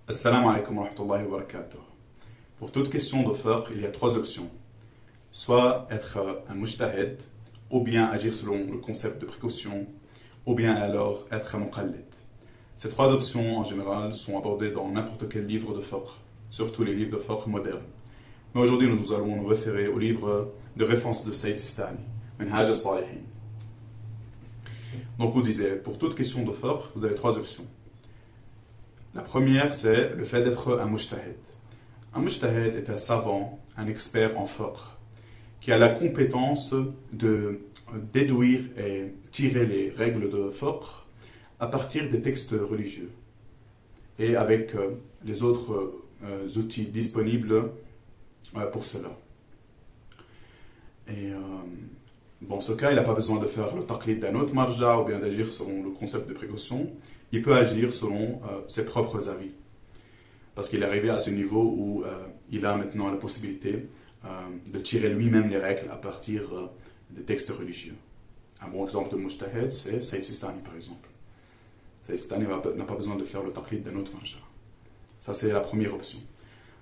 Assalamu alaikum wa rahmatullahi wa barakatuh. Pour toute question de fiqh, il y a trois options. Soit être un mujtahid, ou bien agir selon le concept de précaution, ou bien alors être un muqallid. Ces trois options, en général, sont abordées dans n'importe quel livre de fiqh, surtout les livres de fiqh modernes. Mais aujourd'hui, nous allons nous référer au livre de référence de Sayyid Sistani, Minhaj al-Salihin. Donc, vous disiez, pour toute question de fiqh, vous avez trois options. La première, c'est le fait d'être un mujtahid. Un mujtahid est un savant, un expert en fiqh, qui a la compétence de déduire et tirer les règles de fiqh à partir des textes religieux et avec les autres outils disponibles pour cela. Et dans ce cas, il n'a pas besoin de faire le taqlid d'un autre marja ou bien d'agir selon le concept de précaution. Il peut agir selon ses propres avis. Parce qu'il est arrivé à ce niveau où il a maintenant la possibilité de tirer lui-même les règles à partir des textes religieux. Un bon exemple de mujtahid, c'est Sayyid Sistani par exemple. Sayyid Sistani n'a pas besoin de faire le taqlid d'un autre marja. Ça, c'est la première option.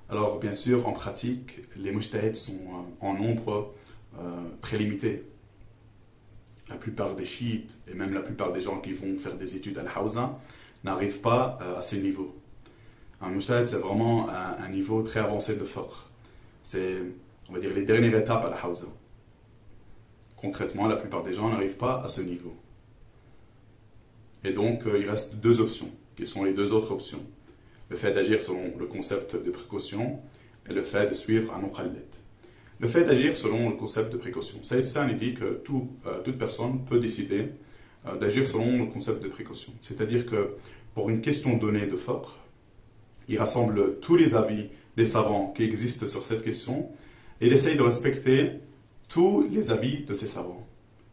Alors, bien sûr, en pratique, les mujtahids sont en nombre très limité. La plupart des chiites et même la plupart des gens qui vont faire des études à al-Hawza n'arrivent pas à ce niveau. Un mujtahid, c'est vraiment un niveau très avancé de fiqh. C'est, on va dire, les dernières étapes à al-Hawza. Concrètement, la plupart des gens n'arrivent pas à ce niveau. Et donc, il reste deux options, qui sont les deux autres options. Le fait d'agir selon le concept de précaution et le fait de suivre un muqallid. Le fait d'agir selon le concept de précaution. Sayyid Sistani dit que toute personne peut décider d'agir selon le concept de précaution. C'est-à-dire que pour une question donnée de fiqh, il rassemble tous les avis des savants qui existent sur cette question et il essaye de respecter tous les avis de ces savants.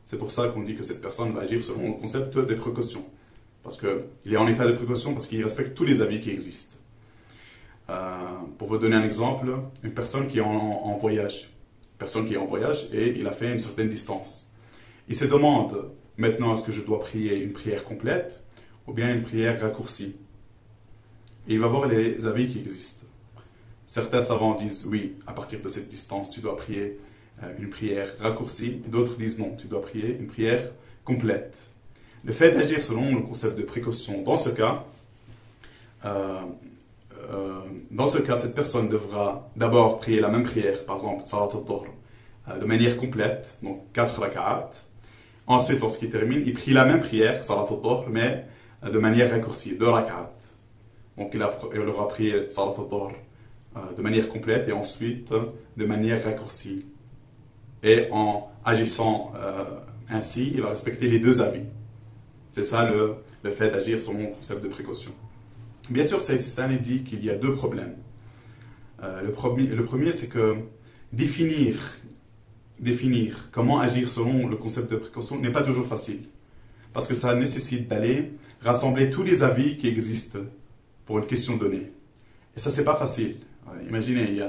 C'est pour ça qu'on dit que cette personne va agir selon le concept des précautions. Parce qu'il est en état de précaution, parce qu'il respecte tous les avis qui existent. Pour vous donner un exemple, une personne qui est en voyage. Et il a fait une certaine distance. Il se demande maintenant est-ce que je dois prier une prière complète ou bien une prière raccourcie. Et il va voir les avis qui existent. Certains savants disent oui, à partir de cette distance, tu dois prier une prière raccourcie. D'autres disent non, tu dois prier une prière complète. Le fait d'agir selon le concept de précaution, dans ce cas, cette personne devra d'abord prier la même prière, par exemple, Salat al-Dhuhr, de manière complète, donc 4 raka'at. Ensuite, lorsqu'il termine, il prie la même prière, Salat al-Dhuhr, mais de manière raccourcie, 2 raka'at. Donc, il aura prié Salat al-Dhuhr de manière complète et ensuite de manière raccourcie. Et en agissant ainsi, il va respecter les deux avis. C'est ça le fait d'agir selon le concept de précaution. Bien sûr, Sayyid Sistani dit qu'il y a deux problèmes. Le premier, c'est que définir comment agir selon le concept de précaution n'est pas toujours facile. Parce que ça nécessite d'aller rassembler tous les avis qui existent pour une question donnée. Et ça, c'est pas facile. Imaginez,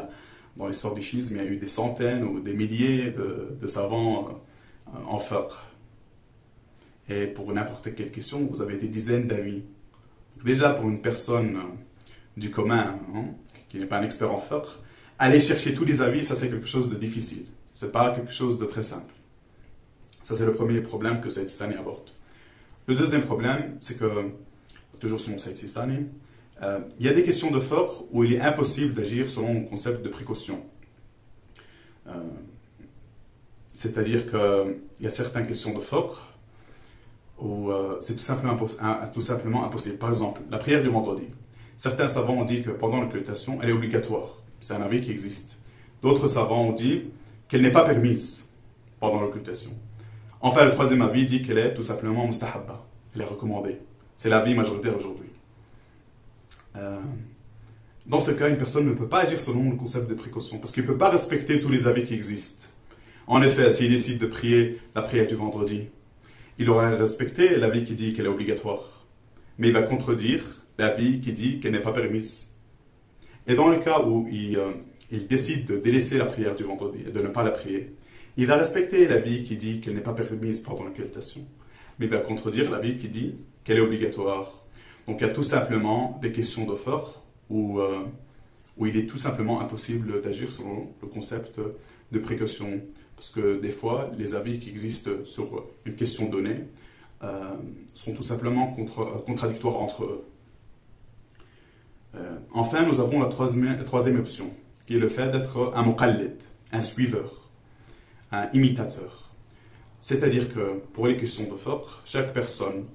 dans l'histoire du schisme, il y a eu des centaines ou des milliers de savants en fiqh. Et pour n'importe quelle question, vous avez des dizaines d'avis. Déjà, pour une personne du commun, qui n'est pas un expert en fiqh, aller chercher tous les avis, ça c'est quelque chose de difficile. C'est pas quelque chose de très simple. Ça c'est le premier problème que Sayyid Sistani aborde. Le deuxième problème, c'est que, toujours selon Sayyid Sistani, il y a des questions de fiqh où il est impossible d'agir selon le concept de précaution. C'est-à-dire qu'il y a certaines questions de fiqh où c'est tout simplement impossible. Par exemple, la prière du vendredi. Certains savants ont dit que pendant l'occultation, elle est obligatoire. C'est un avis qui existe. D'autres savants ont dit qu'elle n'est pas permise pendant l'occultation. Enfin, le troisième avis dit qu'elle est tout simplement mustahabba. Elle est recommandée. C'est l'avis majoritaire aujourd'hui. Dans ce cas, une personne ne peut pas agir selon le concept de précaution parce qu'il ne peut pas respecter tous les avis qui existent. En effet, s'il décide de prier la prière du vendredi, il aurait respecté l'avis qui dit qu'elle est obligatoire. Mais il va contredire l'avis qui dit qu'elle n'est pas permise. Et dans le cas où il décide de délaisser la prière du vendredi et de ne pas la prier, il va respecter l'avis qui dit qu'elle n'est pas permise pendant l'occultation. Mais il va contredire l'avis qui dit qu'elle est obligatoire. Donc il y a tout simplement des questions de fiqh où il est tout simplement impossible d'agir selon le concept de précaution. Parce que des fois, les avis qui existent sur une question donnée sont tout simplement contradictoires entre eux. Enfin, nous avons la troisième option, qui est le fait d'être un muqallid, un suiveur, un imitateur. C'est-à-dire que pour les questions de fiqh, chaque personne,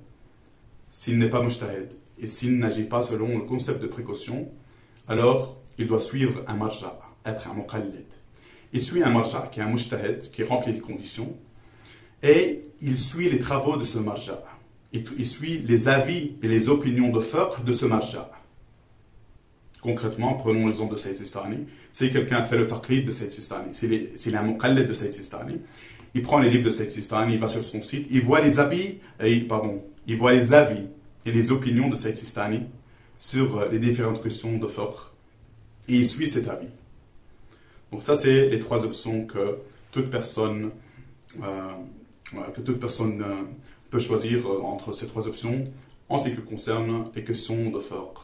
s'il n'est pas mujtahid et s'il n'agit pas selon le concept de précaution, alors il doit suivre un marja, être un muqallid. Il suit un marja qui est un mujtahid, qui remplit les conditions, et il suit les travaux de ce marja. Il suit les avis et les opinions de fiqh de ce marja. Concrètement, prenons l'exemple de Sayyid Sistani. Si quelqu'un fait le taqlid de Sayyid Sistani, s'il est un muqallid de Sayyid Sistani, il prend les livres de Sayyid Sistani, il va sur son site, il voit les avis et les opinions de Sayyid Sistani sur les différentes questions de fiqh, et il suit cet avis. Donc ça, c'est les trois options que toute personne peut choisir entre ces trois options en ce qui concerne les questions de fiqh.